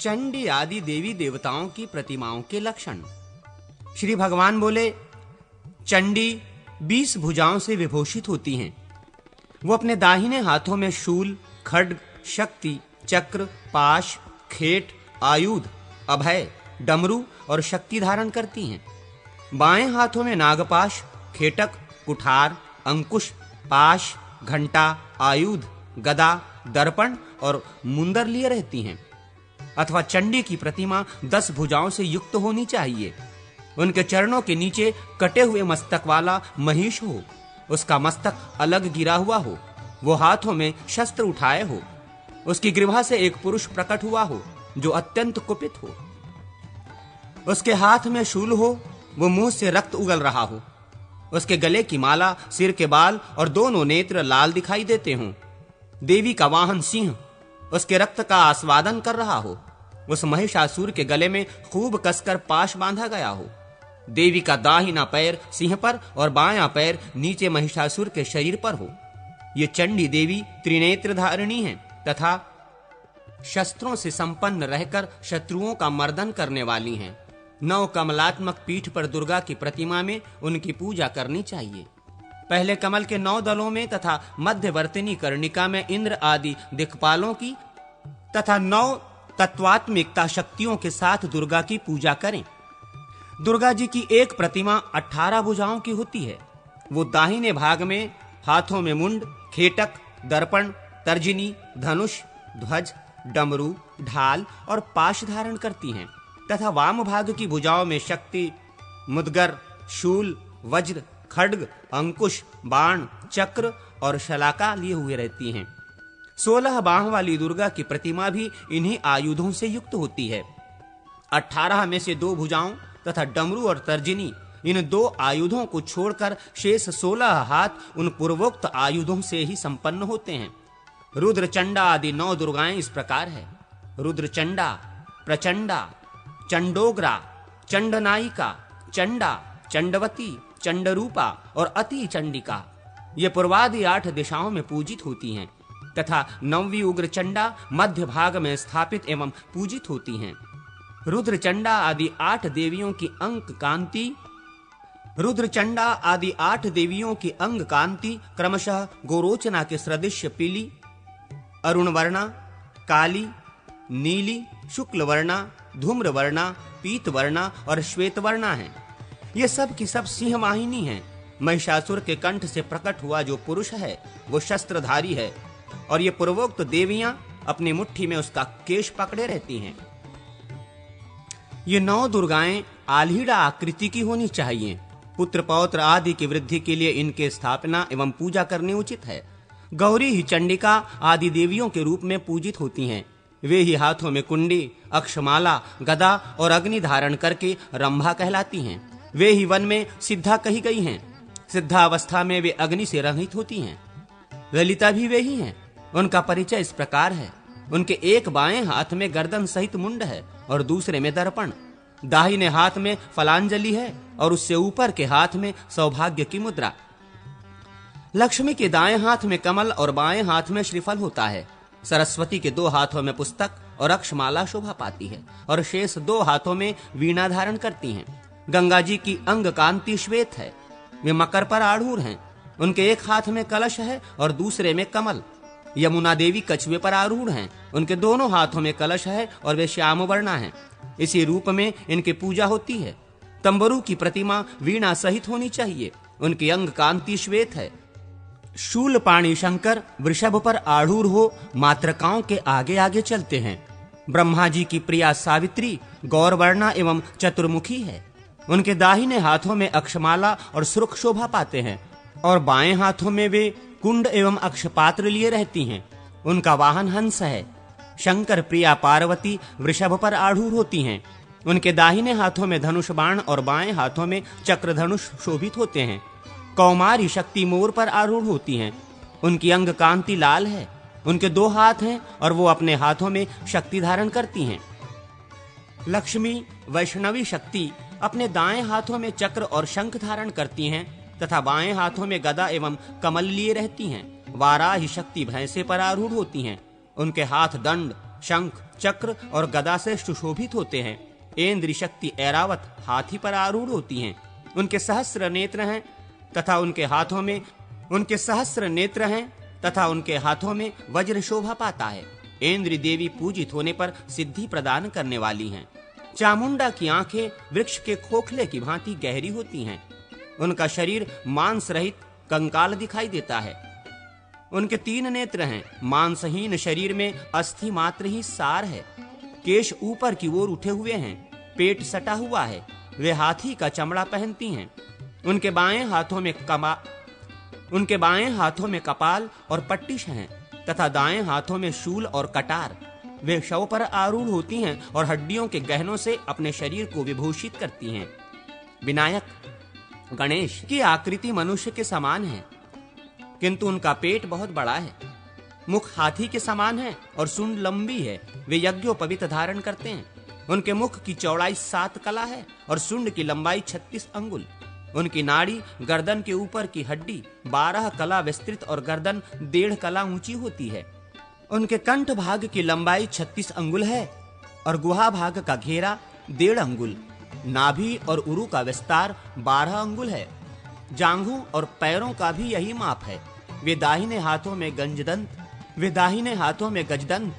चंडी आदि देवी देवताओं की प्रतिमाओं के लक्षण। श्री भगवान बोले, चंडी 20 भुजाओं से विभूषित होती हैं। वो अपने दाहिने हाथों में शूल, खड्ग, शक्ति, चक्र, पाश, खेट, आयुध, अभय, डमरू और शक्ति धारण करती हैं। बाएं हाथों में नागपाश, खेटक, कुठार, अंकुश, पाश, घंटा, आयुध, गदा, दर्पण और मुंदर लिए रहती हैं। अथवा चंडी की प्रतिमा 10 भुजाओं से युक्त होनी चाहिए। उनके चरणों के नीचे कटे हुए मस्तक वाला महिष हो, उसका मस्तक अलग गिरा हुआ हो, वो हाथों में शस्त्र उठाए हो, उसकी ग्रीवा से एक पुरुष प्रकट हुआ हो जो अत्यंत कुपित हो, उसके हाथ में शूल हो, वो मुंह से रक्त उगल रहा हो, उसके गले की माला, सिर के बाल और दोनों नेत्र लाल दिखाई देते हों। देवी का वाहन सिंह उसके रक्त का आस्वादन कर रहा हो, उस महिषासुर के गले में खूब कसकर पाश बांधा गया हो। देवी का दाहिना पैर सिंह पर और बायां पैर नीचे महिषासुर के शरीर पर हो। ये चंडी देवी त्रिनेत्र धारिणी हैं तथा शस्त्रों से संपन्न रहकर शत्रुओं का मर्दन करने वाली हैं। 9 कमलात्मक पीठ पर दुर्गा की प्रतिमा में उनकी पूजा करनी चाहिए। पहले कमल के 9 दलों में तथा मध्यवर्तिनी कर्णिका में इंद्र आदि दिक्पालों की तथा 9 तत्वात्मिकता शक्तियों के साथ दुर्गा की पूजा करें। दुर्गा जी की एक प्रतिमा 18 भुजाओं की होती है। वो दाहिने भाग में हाथों में मुंड, खेटक, दर्पण, तर्जनी, धनुष, ध्वज, डमरू, ढाल और पाश धारण करती हैं तथा वाम भाग की भुजाओं में शक्ति, मुदगर, शूल, वज्र, खड्ग, अंकुश, बाण, चक्र और शलाका लिए हुए रहती हैं। 16 बाह वाली दुर्गा की प्रतिमा भी इन्हीं आयुधों से युक्त होती है। 18 में से 2 भुजाओं तथा डमरू और तर्जनी, इन 2 आयुधों को छोड़कर शेष 16 हाथ उन पूर्वोक्त आयुधों से ही संपन्न होते हैं। रुद्र चंडा आदि 9 दुर्गाएं इस प्रकार है: रुद्र चंडा, प्रचंडा, चंडोग्रा, चंडनायिका, चंडा, चंडवती, चंडरूपा और अति चंडिका। ये पूर्वादि 8 दिशाओं में पूजित होती हैं तथा 9वीं उग्र चंडा मध्य भाग में स्थापित एवं पूजित होती हैं। रुद्र चंडा आदि 8 देवियों की अंग कांति क्रमशः गोरोचना के सदृश पीली, अरुण वर्णा, काली, नीली, शुक्ल वर्णा, धूम्र वर्णा, पीत वर्णा और श्वेत वर्णा हैं। ये सब की सब सिंह वाहिनी हैं। महिषासुर के कंठ से प्रकट हुआ जो पुरुष है वो शस्त्रधारी है और ये पूर्वोक्त देवियां अपनी मुट्ठी में उसका केश पकड़े रहती हैं। ये 9 दुर्गाएं आल्हीड़ा आकृति की होनी चाहिए। पुत्र पौत्र आदि की वृद्धि के लिए इनके स्थापना एवं पूजा करनी उचित है। गौरी ही चंडिका आदि देवियों के रूप में पूजित होती हैं। वे ही हाथों में कुंडी, अक्षमाला, गदा और अग्नि धारण करके रंभा कहलाती हैं। वे ही वन में सिद्धा कही गई हैं। सिद्धावस्था में वे अग्नि से रहित होती हैं। ललिता भी वे ही हैं। उनका परिचय इस प्रकार है: उनके एक बाएं हाथ में गर्दन सहित मुंड है और दूसरे में दर्पण। दाहिने हाथ में फलांजलि है और उससे ऊपर के हाथ में सौभाग्य की मुद्रा। लक्ष्मी के दाएं हाथ में कमल और बाएं हाथ में श्रीफल होता है। सरस्वती के 2 हाथों में पुस्तक और अक्षमाला शोभा पाती है और शेष 2 हाथों में वीणा धारण करती हैं। गंगा जी की अंग कांति श्वेत है। वे मकर पर आरूढ़ हैं। उनके एक हाथ में कलश है और दूसरे में कमल। यमुना देवी कछुए पर आरूढ़ हैं। उनके दोनों हाथों में कलश है और वे श्याम वर्णा हैं। इसी रूप में इनकी पूजा होती है। तंबरू की प्रतिमा वीणा सहित होनी चाहिए। उनकी अंग कांति श्वेत है। शूलपाणी शंकर वृषभ पर आरूढ़ हो मातृकाओं के आगे आगे चलते हैं। ब्रह्मा जी की प्रिया सावित्री गौरवर्णा एवं चतुर्मुखी है। उनके दाहिने हाथों में अक्षमाला और सुर्ख शोभा पाते हैं और बाएं हाथों में वे कुंड एवं अक्षपात्र लिए रहती हैं। उनका वाहन हंस है। शंकर प्रिया पार्वती वृषभ पर आरूढ़ होती हैं। उनके दाहिने हाथों में धनुष बाण और बाएं हाथों में चक्र धनुष शोभित होते हैं। कौमारी शक्ति मोर पर आरूढ़ होती हैं। उनकी अंग कांति लाल है। उनके 2 हाथ हैं और वो अपने हाथों में शक्ति धारण करती हैं। लक्ष्मी वैष्णवी शक्ति अपने दाएं हाथों में चक्र और शंख धारण करती हैं तथा बाएं हाथों में गदा एवं कमल लिए रहती हैं। वाराही शक्ति भैंसे पर आरूढ़ होती हैं। उनके हाथ दंड, शंख, चक्र और गदा से सुशोभित होते हैं। इंद्र शक्ति ऐरावत हाथी पर आरूढ़ होती हैं। उनके सहस्र नेत्र हैं तथा उनके हाथों में वज्र शोभा पाता है। इंद्र देवी पूजित होने पर सिद्धि प्रदान करने वाली हैं। चामुंडा की आंखें वृक्ष के खोखले की भांति गहरी होती हैं। उनका शरीर मांस रहित कंकाल दिखाई देता है। उनके 3 नेत्र हैं। मांसहीन शरीर में अस्थि मात्र ही सार है। केश ऊपर की ओर उठे हुए हैं। पेट सटा हुआ है। वे हाथी का चमड़ा पहनती हैं। उनके बाएं हाथों में कपाल और पट्टिश हैं तथा दाएं हाथों में शूल और कटार। वे शव पर आरूढ़ होती हैं और हड्डियों के गहनों से अपने शरीर को विभूषित करती हैं। विनायक गणेश की आकृति मनुष्य के समान है, किंतु उनका पेट बहुत बड़ा है। मुख हाथी के समान है और सूंड लंबी है। वे यज्ञोपवीत धारण करते हैं। उनके मुख की चौड़ाई 7 कला है और सूंड की लंबाई 36 अंगुल। उनकी नाड़ी गर्दन के ऊपर की हड्डी 12 कला विस्तृत और गर्दन 1.5 कला ऊंची होती है। उनके कंठ भाग की लंबाई 36 अंगुल है और गुहा भाग का घेरा 1.5 अंगुल। नाभि और उरु का विस्तार 12 अंगुल है। जांघों और पैरों का भी यही माप है। वे दाहिने हाथों में गजदंत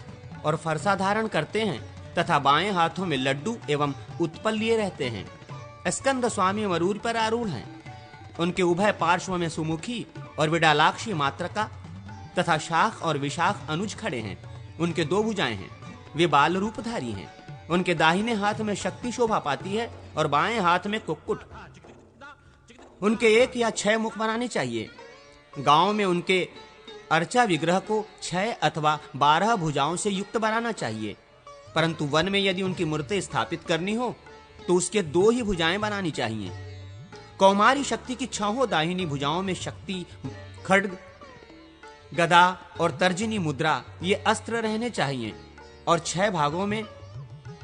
और फरसा धारण करते हैं तथा बाएं हाथों में लड्डू एवं उत्पल लिए रहते हैं। स्कंद स्वामी मरूर पर आरूढ़ हैं। उनके उभय पार्श्व में सुमुखी और विडालाक्षी मात्रका तथा शाख और विशाख अनुज खड़े हैं। उनके 2 भुजाएं हैं। वे बाल रूपधारी हैं। उनके दाहिने हाथ में शक्ति शोभा पाती है और बाएं हाथ में कुक्कुट। उनके 1 या 6 मुख बनाने चाहिए। गांव में उनके अर्चा विग्रह को 6 अथवा 12 भुजाओं से युक्त बनाना चाहिए, परंतु वन में यदि उनकी मूर्ति स्थापित करनी हो तो उसके 2 ही भुजाएं बनानी चाहिए। कौमारी शक्ति की 6 दाहिनी भुजाओं में शक्ति, खड्ग, गदा और तर्जनी मुद्रा ये अस्त्र रहने चाहिए और 6 भागों में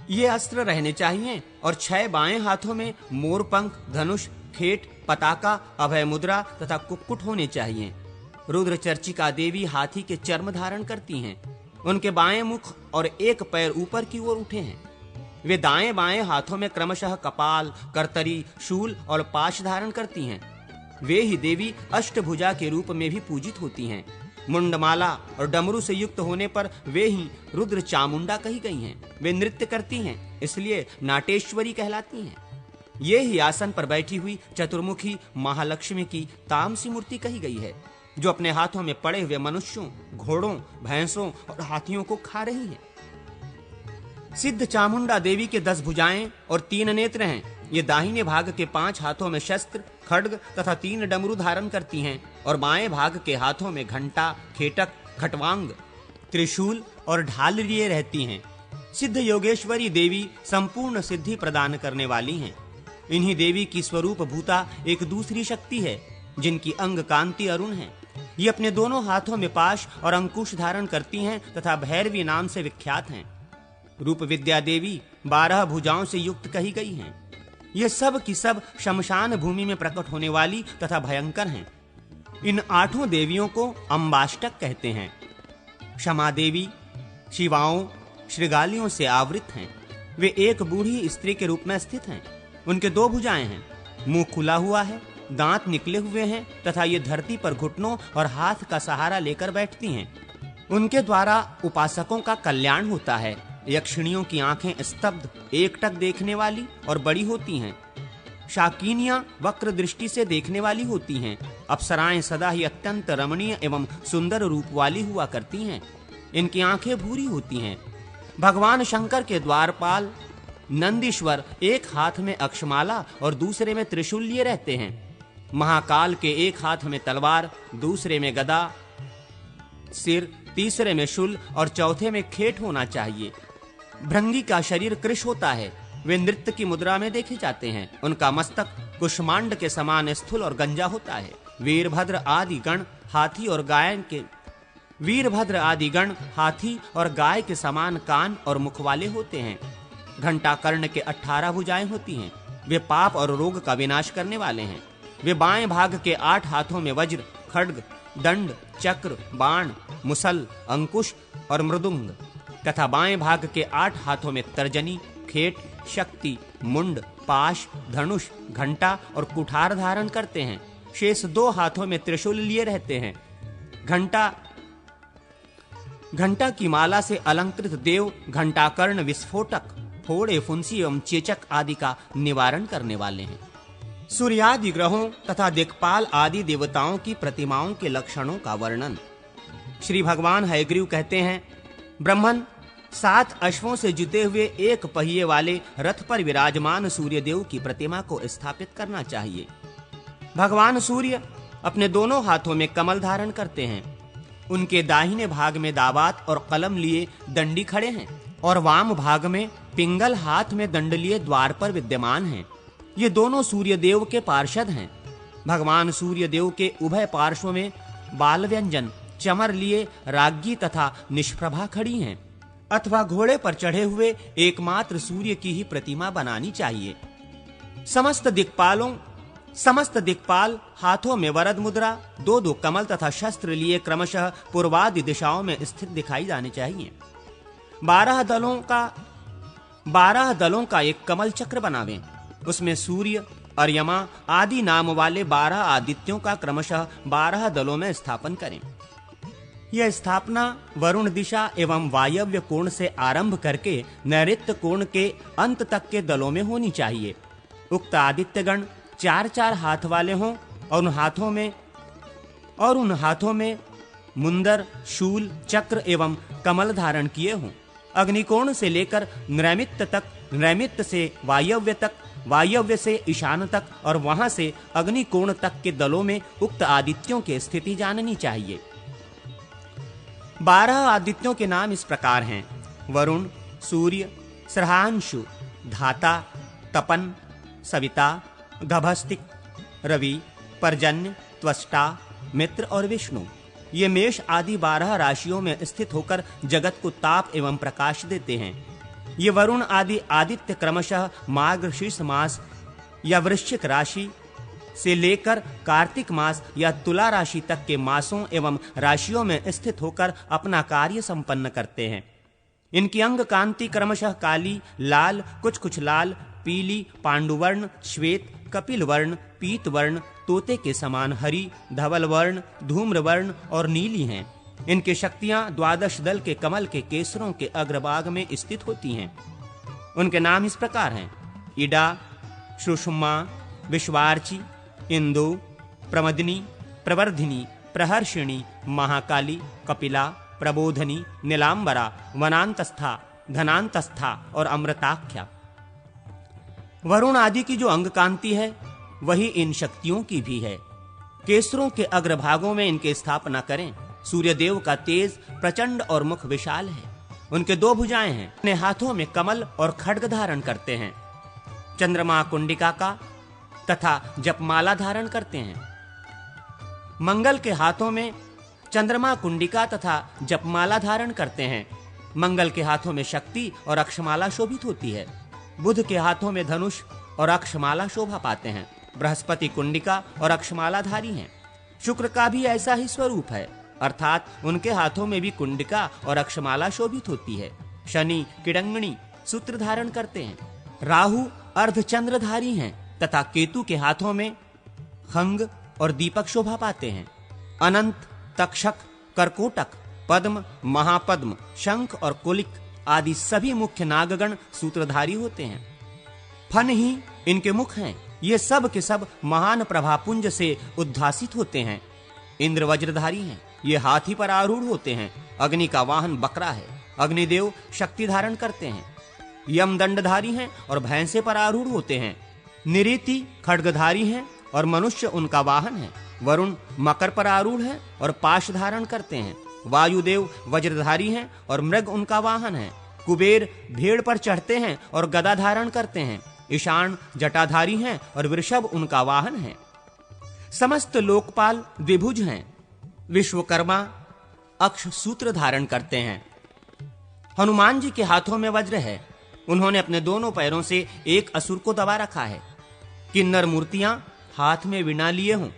ये अस्त्र रहने चाहिए और 6 बाएं हाथों में मोरपंख, धनुष, खेट, पताका, अभय मुद्रा तथा कुक्कुट होने चाहिए। रुद्र चर्चिका देवी हाथी के चर्म धारण करती हैं। उनके बाएं मुख और 1 पैर ऊपर की ओर उठे हैं। वे दाएं बाएं हाथों में क्रमशः कपाल, करतरी, शूल और पाश धारण करती हैं। वे ही देवी अष्टभुजा के रूप में भी पूजित होती हैं। मुंडमाला और डमरू से युक्त होने पर वे ही रुद्र चामुंडा कही गई हैं। वे नृत्य करती हैं, इसलिए नाटेश्वरी कहलाती हैं। ये ही आसन पर बैठी हुई चतुर्मुखी महालक्ष्मी की तामसी मूर्ति कही गई है, जो अपने हाथों में पड़े हुए मनुष्यों, घोड़ों, भैंसों और हाथियों को खा रही है। सिद्ध चामुंडा देवी के 10 भुजाएं और 3 नेत्र हैं। ये दाहिने भाग के 5 हाथों में शस्त्र, खड्ग तथा 3 डमरू धारण करती हैं और बाएं भाग के हाथों में घंटा, खेटक, खटवांग, त्रिशूल और ढाल लिए रहती हैं। सिद्ध योगेश्वरी देवी संपूर्ण सिद्धि प्रदान करने वाली हैं। इन्हीं देवी की स्वरूप भूता एक दूसरी शक्ति है, जिनकी अंग कांति अरुण है। ये अपने दोनों हाथों में पाश और अंकुश धारण करती हैं तथा भैरवी नाम से विख्यात हैं। रूप विद्या देवी 12 भुजाओं से युक्त कही गई हैं। ये सब की सब शमशान भूमि में प्रकट होने वाली तथा भयंकर हैं। इन 8 देवियों को अम्बाष्टक कहते हैं। क्षमा देवी शिवाओं, श्रृगालियों से आवृत हैं। वे एक बूढ़ी स्त्री के रूप में स्थित हैं। उनके 2 भुजाएं हैं। मुंह खुला हुआ है, दांत निकले हुए हैं तथा ये धरती पर घुटनों और हाथ का सहारा लेकर बैठती हैं। उनके द्वारा उपासकों का कल्याण होता है। यक्षिणियों की आंखें स्तब्ध, एकटक देखने वाली और बड़ी होती हैं। शाकिनियां वक्र दृष्टि से देखने वाली होती हैं। अप्सराएं सदा ही अत्यंत रमणीय एवं सुंदर रूप वाली हुआ करती हैं। इनकी आंखें भूरी होती हैं। भगवान शंकर के द्वारपाल नंदीश्वर एक हाथ में अक्षमाला और दूसरे में त्रिशूल लिए रहते हैं। महाकाल के एक हाथ में तलवार, दूसरे में गदा, सिर, तीसरे में शूल और चौथे में खेट होना चाहिए। भृंगी का शरीर कृश होता है। वे नृत्य की मुद्रा में देखे जाते हैं। उनका मस्तक कुष्मांड के समान स्थूल और गंजा होता है। वीरभद्र आदि गण हाथी और गाय के समान कान और मुख वाले होते हैं। घंटा कर्ण के 18 भुजाएं होती हैं। वे पाप और रोग का विनाश करने वाले हैं। वे बाएं भाग के 8 हाथों में वज्र, खड्ग, दंड, चक्र, बाण, मुसल, अंकुश और मृदुंग तथा बाएं भाग के 8 हाथों में तर्जनी, खेट, शक्ति, मुंड, पाश, धनुष, घंटा और कुठार धारण करते हैं। शेष 2 हाथों में त्रिशूल लिए रहते हैं। घंटा की माला से अलंकृत देव घंटाकर्ण विस्फोटक, फोड़े, फुंसी एवं चेचक आदि का निवारण करने वाले हैं। सूर्यादि ग्रहों तथा दिक्पाल आदि देवताओं की प्रतिमाओं के लक्षणों का वर्णन। श्री भगवान हयग्रीव कहते हैं, ब्रह्मन 7 अश्वों से जुते हुए 1 पहिए वाले रथ पर विराजमान सूर्यदेव की प्रतिमा को स्थापित करना चाहिए। भगवान सूर्य अपने दोनों हाथों में कमल धारण करते हैं। उनके दाहिने भाग में दावात और कलम लिए दंडी खड़े हैं और वाम भाग में पिंगल हाथ में दंड लिए द्वार पर विद्यमान हैं। ये दोनों सूर्यदेव के पार्षद हैं। भगवान सूर्यदेव के उभय पार्श्व में बाल व्यंजन चमर लिए राज्ञी तथा निष्प्रभा खड़ी हैं। अथवा घोड़े पर चढ़े हुए एकमात्र सूर्य की ही प्रतिमा बनानी चाहिए। समस्त दिक्पाल हाथों में वरद मुद्रा, 2-2 कमल तथा शस्त्र लिए क्रमशः पूर्वादि दिशाओं में स्थित दिखाई जाने चाहिए। 12 दलों का एक कमल चक्र बनावें। उसमें सूर्य, अर्यमा आदि नाम वाले 12 आदित्यों का क्रमशः 12 दलों में स्थापन करें। यह स्थापना वरुण दिशा एवं वायव्य कोण से आरंभ करके नैऋत्य कोण के अंत तक के दलों में होनी चाहिए। उक्त आदित्यगण 4-4 हाथ वाले हों और उन हाथों में मुंदर, शूल, चक्र एवं कमल धारण किए हों। अग्निकोण से लेकर नैमित्त तक, नैमित्त से वायव्य तक, वायव्य से ईशान तक और वहां से अग्निकोण तक के दलों में उक्त आदित्यों की स्थिति जाननी चाहिए। 12 आदित्यों के नाम इस प्रकार हैं: वरुण, सूर्य, सृहांशु, धाता, तपन, सविता, गभस्तिक, रवि, पर्जन्य, त्वष्टा, मित्र और विष्णु। ये मेष आदि 12 राशियों में स्थित होकर जगत को ताप एवं प्रकाश देते हैं। ये वरुण आदि आदित्य क्रमशः मार्गशीर्ष मास या वृश्चिक राशि से लेकर कार्तिक मास या तुला राशि तक के मासों एवं राशियों में स्थित होकर अपना कार्य संपन्न करते हैं। इनकी अंग कांति क्रमशः काली, लाल, कुछ लाल, पीली, पांडुवर्ण, श्वेत, कपिल वर्ण, पीत वर्ण, तोते के समान हरी, धवल वर्ण, धूम्र वर्ण और नीली हैं। इनकी शक्तियां 12 दल के कमल के केसरों के अग्रभाग में स्थित होती हैं। उनके नाम इस प्रकार हैं: इडा, सुषमा, विश्वार्ची, इंदु, प्रमदिनी, प्रवर्धिनी, प्रहर्षिणी, महाकाली, कपिला, प्रबोधनी, नीलांबरा, वनांतस्था, धनांतस्था और अमृताख्या। वरुण आदि की जो अंग कांति है वही इन शक्तियों की भी है। केसरों के अग्रभागों में इनके स्थापना करें। सूर्यदेव का तेज प्रचंड और मुख विशाल है। उनके 2 भुजाएं हैं। अपने हाथों में कमल और खड्ग धारण करते हैं। चंद्रमा कुंडिका का तथा जपमाला धारण करते हैं। मंगल के हाथों में चंद्रमा कुंडिका तथा जपमाला धारण करते हैं। मंगल के हाथों में शक्ति और अक्षमाला शोभित होती है। बुध के हाथों में धनुष और अक्षमाला शोभा पाते हैं। बृहस्पति कुंडिका और अक्षमालाधारी हैं। शुक्र का भी ऐसा ही स्वरूप है, अर्थात उनके हाथों में भी कुंडिका और अक्षमाला शोभित होती है। शनि किडंगणी सूत्र धारण करते हैं। राहु अर्धचंद्रधारी हैं तथा केतु के हाथों में खंग और दीपक शोभा पाते हैं। अनंत, तक्षक, करकोटक, पद्म, महापद्म, शंख और कुलिक आदि सभी मुख्य नागगण सूत्रधारी होते हैं। फन ही इनके मुख हैं। ये सब के सब महान प्रभापुंज से उद्भासित होते हैं। इंद्र वज्रधारी हैं। ये हाथी पर आरूढ़ होते हैं। अग्नि का वाहन बकरा है। अग्निदेव शक्ति धारण करते हैं। यम दंडधारी हैं और भैंसे पर आरूढ़ होते हैं। निरीति खड्गधारी हैं और मनुष्य उनका वाहन है। वरुण मकर पर आरूढ़ है और पाश धारण करते हैं। वायुदेव वज्रधारी हैं और मृग उनका वाहन है। कुबेर भेड़ पर चढ़ते हैं और गदा धारण करते हैं। ईशान जटाधारी हैं और वृषभ उनका वाहन है। समस्त लोकपाल द्विभुज हैं। विश्वकर्मा अक्ष सूत्र धारण करते हैं। हनुमान जी के हाथों में वज्र है। उन्होंने अपने दोनों पैरों से एक असुर को दबा रखा है। किन्नर मूर्तियां हाथ में वीणा लिए हों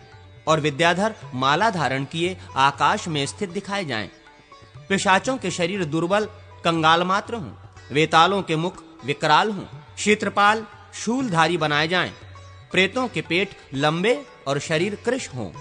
और विद्याधर माला धारण किए आकाश में स्थित दिखाए जाएं। पिशाचों के शरीर दुर्बल कंगाल मात्र हों, वेतालों के मुख विकराल हों, क्षेत्रपाल शूलधारी बनाए जाएं, प्रेतों के पेट लंबे और शरीर कृश हों,